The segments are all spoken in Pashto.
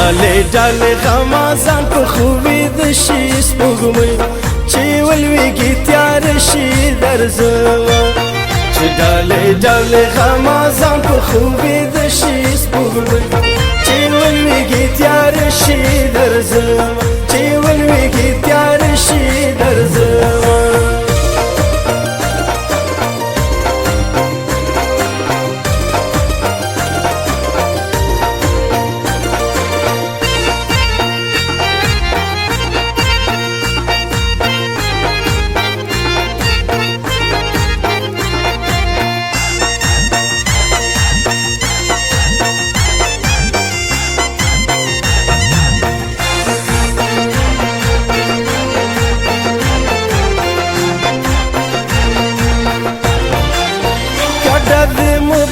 ډالې ډالې غمازان په خوبې د شي سپوږمۍ چې ولویږي تیار شي درځمه چې ډالې ډالې غمازان په خوبې د شي سپوږمۍ چې ولویږي تیار شي درځمه چې ولویږي تیار شي درځمه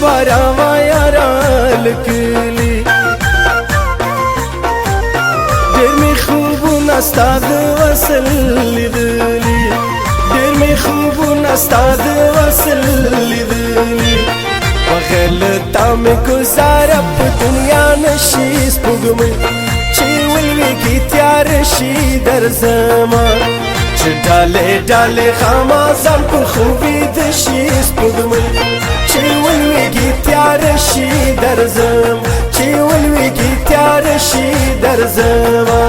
مبارا یارا لکلی ډېر می خوبونه ستا د وصل لیدلي ډېر می خوبونه ستا د وصل لیدلي بغیر له تا مې ګزاره په دنیا نشي سپوږمۍ چې ولویږي تیار شي درځمه چې ډالې ډالې غمازان په خوبې د شي سپوږمۍ چې ولویږي تیار شي درځم چې ولویږي تیار شي درځمه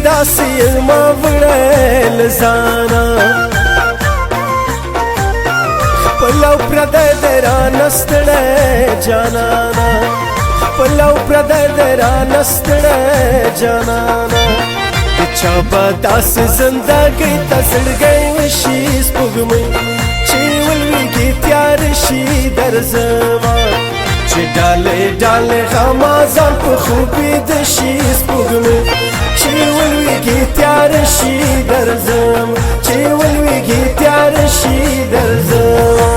داسې ما وړل ځانا خپل او پردی دی رانه ستړی جانانا خپل او پردی دی رانه ستړی جانانا د چا به داسې زندګۍ ته زړګی وشي سپوږمۍ چې ولویږي تیار شي درځمه چې ډالې ډالې غمازان په خوبې د شي سپوږمۍ چې ولویږي تیار شي درځم چې ولویږي تیار شي درځم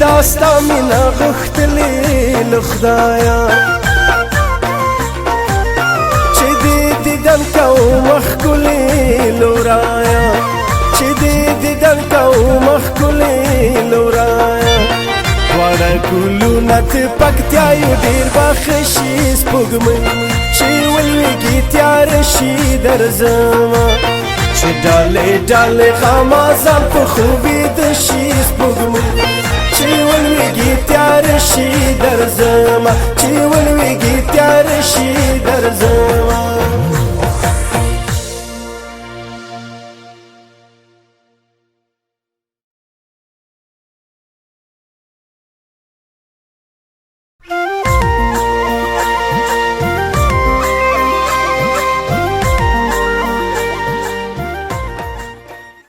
داستا مینا غختلی له خدایا چې دې دیدن کوم ښکلې لورایا چې دې دیدن کوم ښکلې لورایا دواړه ګلونه د پکتیا یو ډېر بخښي سپوږمۍ چې ولویږي تیار شي درځمه چې ډالې ډالې غمازان په خوبې د شي سپوږمۍ چې ولویږي تیار شي درځمه چې